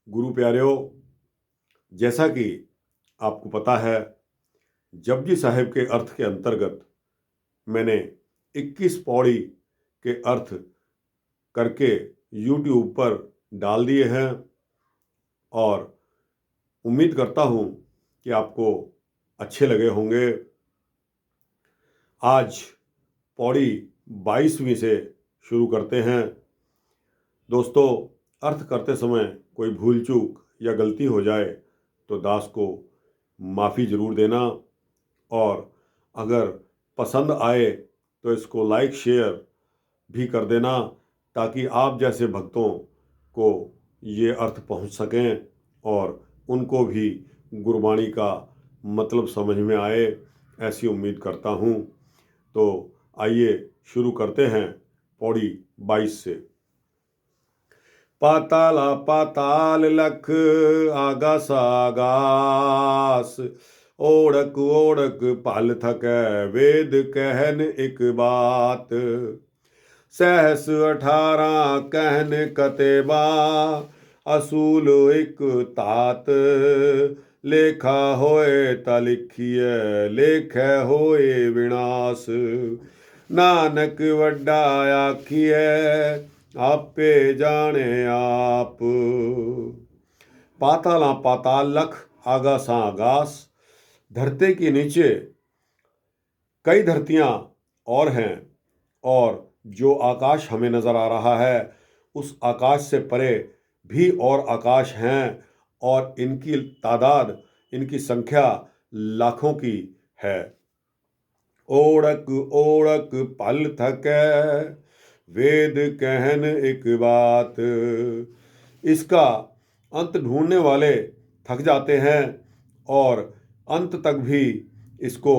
गुरु प्यारेओ, जैसा कि आपको पता है, जपजी साहिब के अर्थ के अंतर्गत मैंने 21 पौड़ी के अर्थ करके YouTube पर डाल दिए हैं और उम्मीद करता हूँ कि आपको अच्छे लगे होंगे। आज पौड़ी 22वीं से शुरू करते हैं। दोस्तों, अर्थ करते समय कोई भूल चूक या गलती हो जाए तो दास को माफ़ी ज़रूर देना, और अगर पसंद आए तो इसको लाइक शेयर भी कर देना, ताकि आप जैसे भक्तों को ये अर्थ पहुंच सकें और उनको भी गुरबाणी का मतलब समझ में आए, ऐसी उम्मीद करता हूं। तो आइए शुरू करते हैं पौड़ी 22 से। पाताला पाताल लख आगास आगास, ओढ़क ओढ़क पाल थकै वेद कहन एक बात। सहस 18 कहन कतेबा, असूल एक तात। लेखा होए ता लिखिए लेखै होए विनाश। नानक वड्डा आखिए आपे जाने आप। पाताला पाताल लख आगासा आगास, धरती के नीचे कई धरतियां और हैं, और जो आकाश हमें नजर आ रहा है उस आकाश से परे भी और आकाश हैं, और इनकी तादाद, इनकी संख्या लाखों की है। ओढ़क ओढ़क पल थकै वेद कहन एक बात। इसका अंत ढूंढने वाले थक जाते हैं और अंत तक भी इसको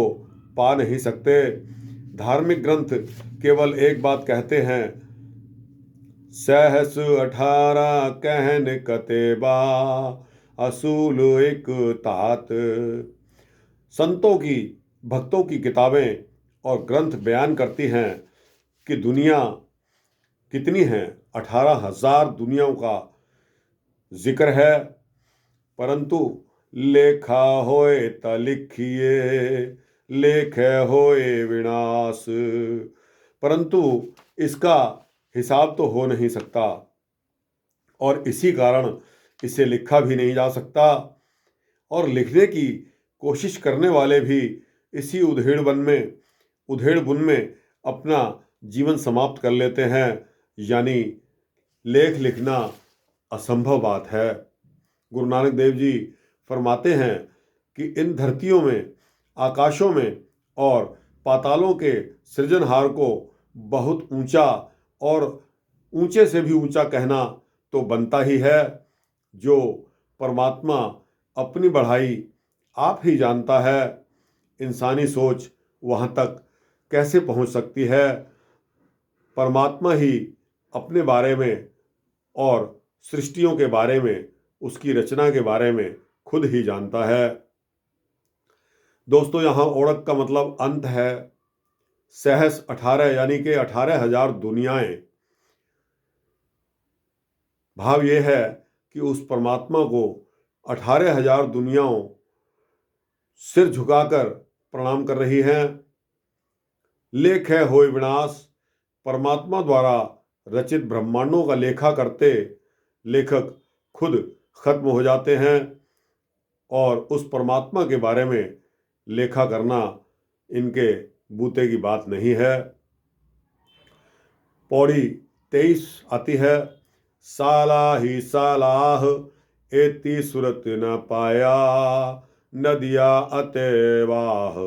पा नहीं सकते। धार्मिक ग्रंथ केवल एक बात कहते हैं, सहस 18 कहन कतेबा, असूल एक तात। संतों की, भक्तों की किताबें और ग्रंथ बयान करती हैं कि दुनिया कितनी है। 18,000 दुनियाओं का जिक्र है, परंतु लेखा होए ता लिखिए लेखे होए विनाश। परंतु इसका हिसाब तो हो नहीं सकता, और इसी कारण इसे लिखा भी नहीं जा सकता, और लिखने की कोशिश करने वाले भी इसी उधेड़ बुन में अपना जीवन समाप्त कर लेते हैं। यानी लेख लिखना असंभव बात है। गुरु नानक देव जी फरमाते हैं कि इन धरतियों में, आकाशों में और पातालों के सृजनहार को बहुत ऊंचा और ऊंचे से भी ऊंचा कहना तो बनता ही है। जो परमात्मा अपनी बढ़ाई आप ही जानता है, इंसानी सोच वहाँ तक कैसे पहुँच सकती है। परमात्मा ही अपने बारे में और सृष्टियों के बारे में, उसकी रचना के बारे में खुद ही जानता है। दोस्तों, यहाँ ओढ़क का मतलब अंत है। सहस 18 यानी कि 18,000 दुनियाएं। भाव यह है कि उस परमात्मा को 18,000 दुनियाओं सिर झुकाकर प्रणाम कर रही हैं। लेख है होय विनाश, परमात्मा द्वारा रचित ब्रह्मांडों का लेखा करते लेखक खुद खत्म हो जाते हैं, और उस परमात्मा के बारे में लेखा करना इनके बूते की बात नहीं है। पौड़ी 23 आती है। साला ही सालाह एती सुरत न पाया, नदिया अतवाह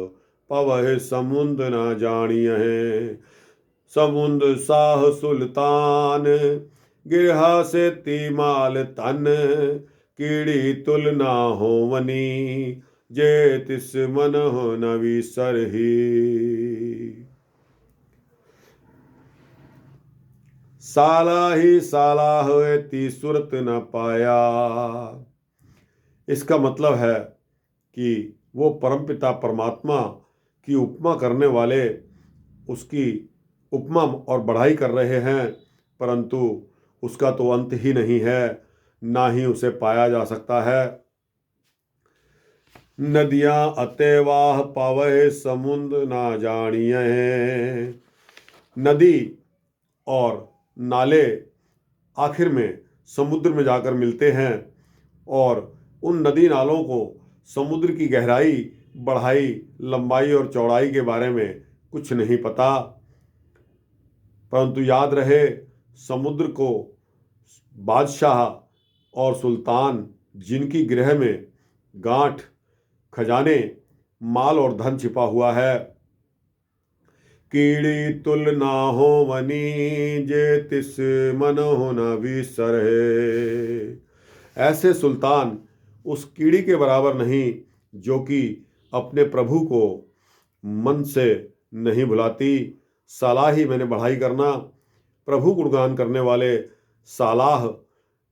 पवह समुंद न जानियह। समुंद साह सुल्तान गिरहा से तीमाल तन, कीड़ी तुल ना हो वनी जे तिस मन हो नवी सरही। साला ही सालाह एती सुरत न पाया। इसका मतलब है कि वो परमपिता परमात्मा की उपमा करने वाले उसकी उपमा और बढ़ाई कर रहे हैं, परंतु उसका तो अंत ही नहीं है। ना ही उसे पाया जा सकता है। नदियां अतवाह पावह समुद्र ना जानिए। नदी और नाले आखिर में समुद्र में जाकर मिलते हैं और उन नदी नालों को समुद्र की गहराई, बढ़ाई, लंबाई और चौड़ाई के बारे में कुछ नहीं पता। परंतु याद रहे, समुद्र को बादशाह और सुल्तान, जिनकी गृह में गांठ, खजाने, माल और धन छिपा हुआ है, कीड़ी तुल ना हो वनी जे तिस मन हो न विसरे। ऐसे सुल्तान उस कीड़ी के बराबर नहीं जो कि अपने प्रभु को मन से नहीं भुलाती। सालाह ही मैंने बढ़ाई करना। प्रभु गुणगान करने वाले सालाह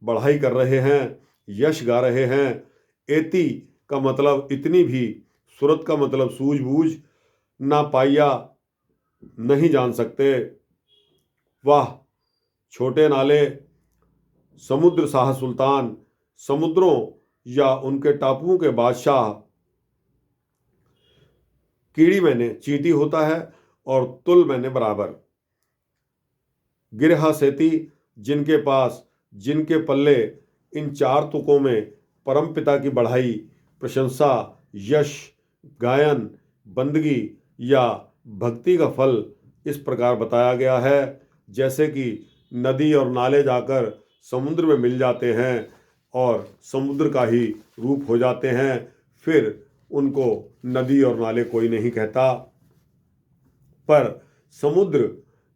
बढ़ाई कर रहे हैं, यश गा रहे हैं। एति का मतलब इतनी भी, सूरत का मतलब सूझबूझ, ना पाइया नहीं जान सकते। वाह छोटे नाले, समुद्र शाह सुल्तान, समुद्रों या उनके टापुओं के बादशाह। कीड़ी मैंने चींटी होता है और तुल मैंने बराबर। गिरहा सेती, जिनके पास, जिनके पल्ले इन चार तुकों में परमपिता की बढ़ाई, प्रशंसा, यश, गायन, बंदगी या भक्ति का फल इस प्रकार बताया गया है, जैसे कि नदी और नाले जाकर समुद्र में मिल जाते हैं और समुद्र का ही रूप हो जाते हैं, फिर उनको नदी और नाले कोई नहीं कहता। पर समुद्र,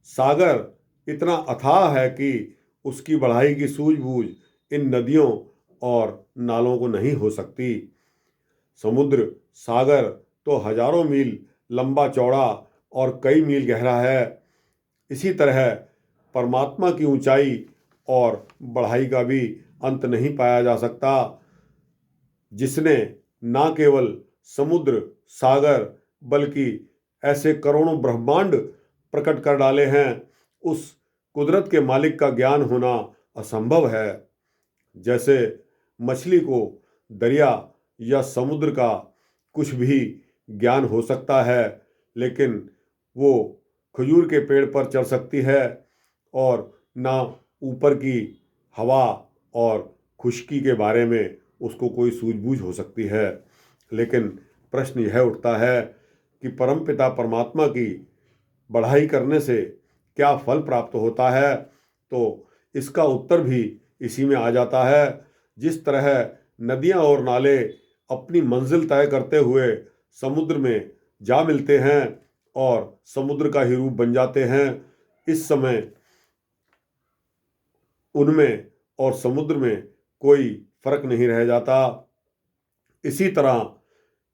सागर इतना अथाह है कि उसकी बढ़ाई की सूझबूझ इन नदियों और नालों को नहीं हो सकती। समुद्र, सागर तो हजारों मील लंबा चौड़ा और कई मील गहरा है। इसी तरह परमात्मा की ऊंचाई और बढ़ाई का भी अंत नहीं पाया जा सकता, जिसने ना केवल समुद्र, सागर, बल्कि ऐसे करोड़ों ब्रह्मांड प्रकट कर डाले हैं। उस कुदरत के मालिक का ज्ञान होना असंभव है। जैसे मछली को दरिया या समुद्र का कुछ भी ज्ञान हो सकता है, लेकिन वो खजूर के पेड़ पर चढ़ सकती है और ना ऊपर की हवा और खुश्की के बारे में उसको कोई सूझबूझ हो सकती है। लेकिन प्रश्न यह उठता है कि परमपिता परमात्मा की बढ़ाई करने से क्या फल प्राप्त होता है? तो इसका उत्तर भी इसी में आ जाता है। जिस तरह नदियाँ और नाले अपनी मंजिल तय करते हुए समुद्र में जा मिलते हैं और समुद्र का ही रूप बन जाते हैं, इस समय उनमें और समुद्र में कोई फर्क नहीं रह जाता। इसी तरह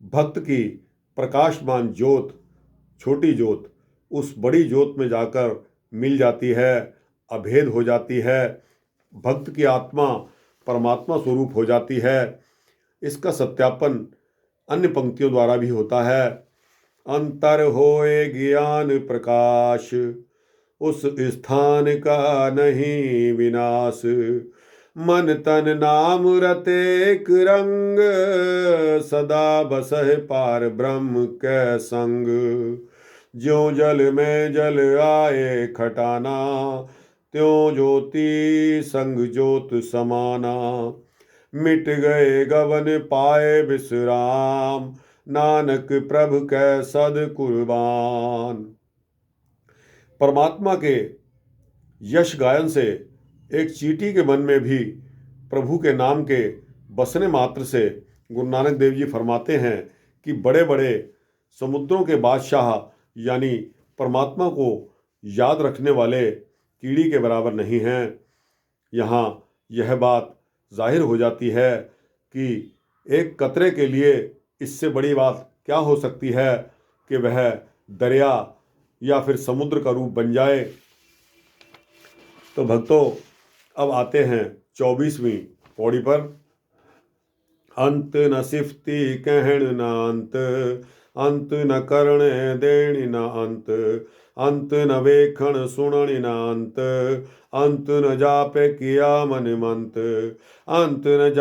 भक्त की प्रकाशमान ज्योत, छोटी ज्योत, उस बड़ी ज्योत में जाकर मिल जाती है, अभेद हो जाती है। भक्त की आत्मा परमात्मा स्वरूप हो जाती है। इसका सत्यापन अन्य पंक्तियों द्वारा भी होता है। अंतर होए ज्ञान प्रकाश, उस स्थान का नहीं विनाश। मन तन नाम रतेक रंग, सदा बसह पार ब्रह्म के संग। ज्यों जल में जल आए खटाना, त्यों ज्योति संग ज्योत समाना। मिट गए गवन पाए विश्राम, नानक प्रभु कै सद कुर्बान। परमात्मा के यश गायन से एक चींटी के मन में भी प्रभु के नाम के बसने मात्र से गुरु नानक देव जी फरमाते हैं कि बड़े बड़े समुद्रों के बादशाह यानी परमात्मा को याद रखने वाले कीड़ी के बराबर नहीं हैं। यहाँ यह बात जाहिर हो जाती है कि एक कतरे के लिए इससे बड़ी बात क्या हो सकती है कि वह दरिया या फिर समुद्र का रूप बन जाए। तो भक्तों, अब आते हैं 24वीं पौड़ी पर। अंत न सिफती कहण न अंत, अंत न करणे देण न अंत। अंत न वेखण सुनन न अंत न जापे किया मन मंत, अंत न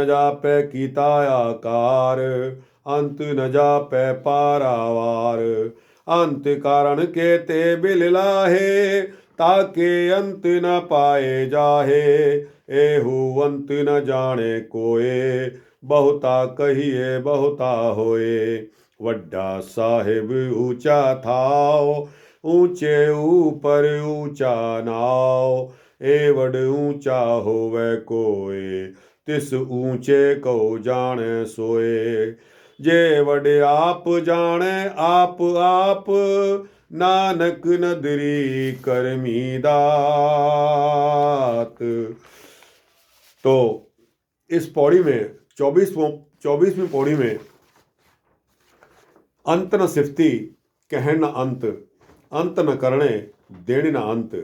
जापे कीता आकार, अंत न जापे पारावार, अंत कारण के ते बिल लाहे, ताके अंत न पाए जाहे, एहू अंत न जाने कोए, बहुता कहिए बहुता होए। वड्डा साहिब ऊंचा थाओ, ऊंचे ऊपर ऊंचा नाव, एवड ऊंचा होवे कोए, तिस ऊंचे को जाने सोए। जे वड आप जाने आप आप, नानक नदरी करमी दात। तो इस पौड़ी में 24वीं पौड़ी में अंत न सिफती कहन न अंत, अंत न करने देने न अंत,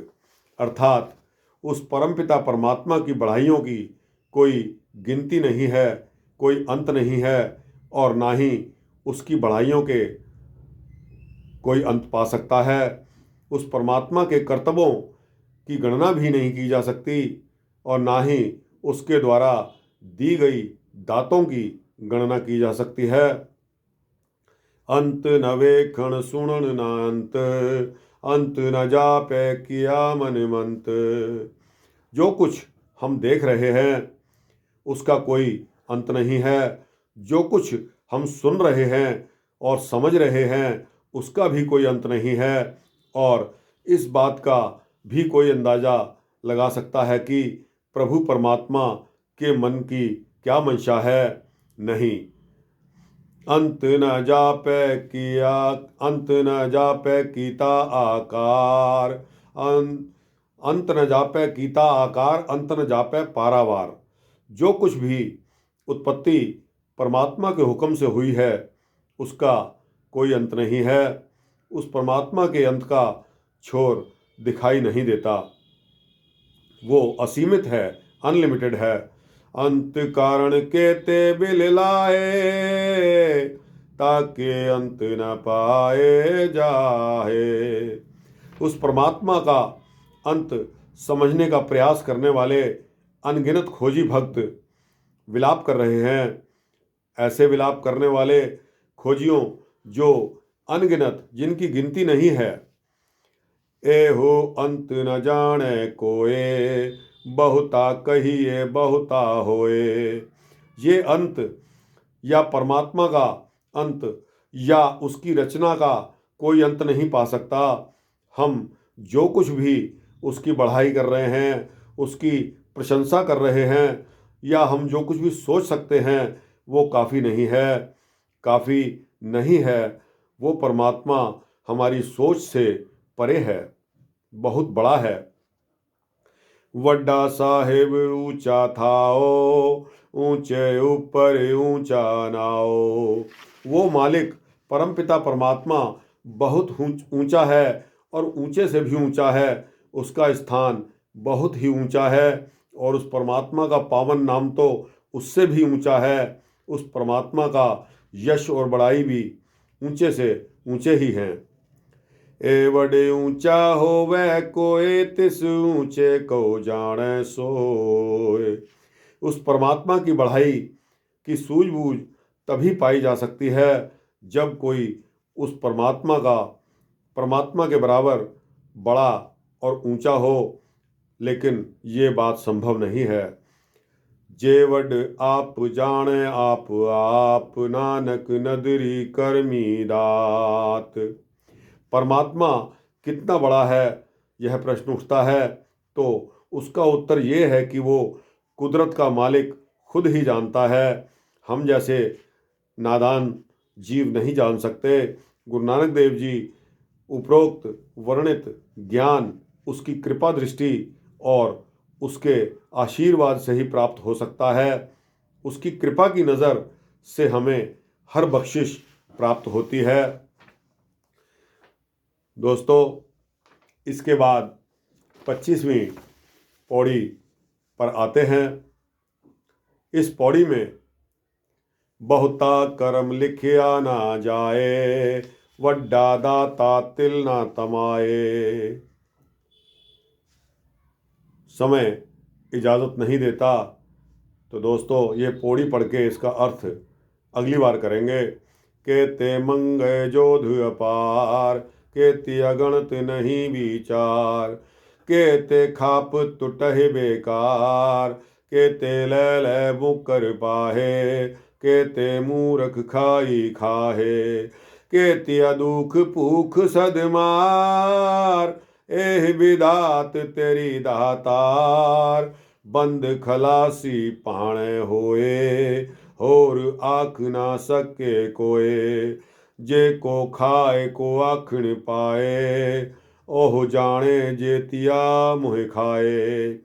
अर्थात उस परमपिता परमात्मा की बढ़ाइयों की कोई गिनती नहीं है, कोई अंत नहीं है, और ना ही उसकी बढ़ाइयों के कोई अंत पा सकता है। उस परमात्मा के कर्तव्यों की गणना भी नहीं की जा सकती, और ना ही उसके द्वारा दी गई दातों की गणना की जा सकती है। अंत न वेखण सुनन न अंत न जापे किया मन मंत। जो कुछ हम देख रहे हैं उसका कोई अंत नहीं है, जो कुछ हम सुन रहे हैं और समझ रहे हैं उसका भी कोई अंत नहीं है, और इस बात का भी कोई अंदाज़ा लगा सकता है कि प्रभु परमात्मा के मन की क्या मंशा है? नहीं। अंत न जापे किया, अंत न जापे कीता आकार, अंत न जापे कीता आकार, अंत न जापे पारावार। जो कुछ भी उत्पत्ति परमात्मा के हुक्म से हुई है उसका कोई अंत नहीं है। उस परमात्मा के अंत का छोर दिखाई नहीं देता, वो असीमित है, अनलिमिटेड है। अंत कारण के ते बिल लाए, ताके अंत न पाए जाहे। उस परमात्मा का अंत समझने का प्रयास करने वाले अनगिनत खोजी भक्त विलाप कर रहे हैं। ऐसे विलाप करने वाले खोजियों जो अनगिनत, जिनकी गिनती नहीं है। एहो अंत न जाने कोए, बहुता कहिए बहुता होए। ये अंत या परमात्मा का अंत या उसकी रचना का कोई अंत नहीं पा सकता। हम जो कुछ भी उसकी बढ़ाई कर रहे हैं, उसकी प्रशंसा कर रहे हैं, या हम जो कुछ भी सोच सकते हैं वो काफ़ी नहीं है, काफ़ी नहीं है। वो परमात्मा हमारी सोच से परे है, बहुत बड़ा है। वड्डा साहेब ऊंचा थाओ, ऊंचे ऊपर ऊंचा नाओ। वो मालिक परमपिता परमात्मा बहुत ऊंचा है और ऊंचे से भी ऊंचा है। उसका स्थान बहुत ही ऊंचा है और उस परमात्मा का पावन नाम तो उससे भी ऊंचा है। उस परमात्मा का यश और बड़ाई भी ऊंचे से ऊंचे ही हैं। एवडे ऊंचा होवे कोई, तिस ऊंचे को जाने सोए। उस परमात्मा की बढ़ाई की सूझबूझ तभी पाई जा सकती है जब कोई उस परमात्मा के बराबर बड़ा और ऊंचा हो, लेकिन ये बात संभव नहीं है। जेवड आप जाने आप नानक नदरी करमी दात। परमात्मा कितना बड़ा है यह प्रश्न उठता है तो उसका उत्तर ये है कि वो कुदरत का मालिक खुद ही जानता है। हम जैसे नादान जीव नहीं जान सकते। गुरु नानक देव जी उपरोक्त वर्णित ज्ञान उसकी कृपा दृष्टि और उसके आशीर्वाद से ही प्राप्त हो सकता है। उसकी कृपा की नज़र से हमें हर बख्शिश प्राप्त होती है। दोस्तों, इसके बाद 25वीं पौड़ी पर आते हैं। इस पौड़ी में बहुता कर्म लिखिया ना जाए, वड्डा दाता तिल ना तमाए। समय इजाज़त नहीं देता, तो दोस्तों ये पौड़ी पढ़ के इसका अर्थ अगली बार करेंगे। केते मंगय जोध अपार, केति अगणत नहीं विचार, केते खाप टूटहि बेकार, केते लय लय मुकर पाहे, केते मूरख खाई खाहे, केति अदुख पूख सदमार, एह विधात तेरी दातार, बंद खलासी पाणे होए, और आख ना सके कोए, जे को खाए को आखण पाए, ओह जाने जेतिया मुँह खाए,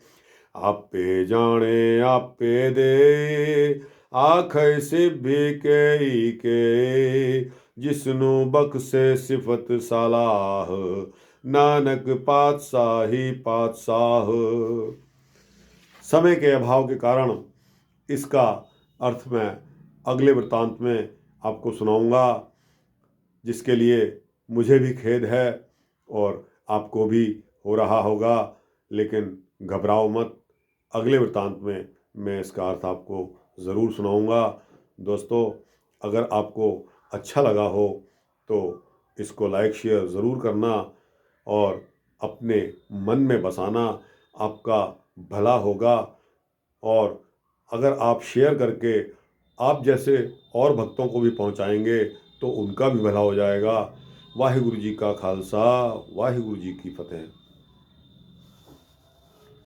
आपे जाने आपे दे, आख सिभि के, जिसनु बख्शे सिफत सलाह, नानक पातशाही पातशाह। समय के अभाव के कारण इसका अर्थ मैं अगले वृत्तांत में आपको सुनाऊंगा, जिसके लिए मुझे भी खेद है और आपको भी हो रहा होगा, लेकिन घबराओ मत, अगले वृत्तांत में मैं इसका अर्थ आपको ज़रूर सुनाऊंगा। दोस्तों, अगर आपको अच्छा लगा हो तो इसको लाइक शेयर ज़रूर करना और अपने मन में बसाना, आपका भला होगा। और अगर आप शेयर करके आप जैसे और भक्तों को भी पहुंचाएंगे तो उनका भी भला हो जाएगा। वाहिगुरु जी का खालसा, वाहिगुरु जी की फतेह।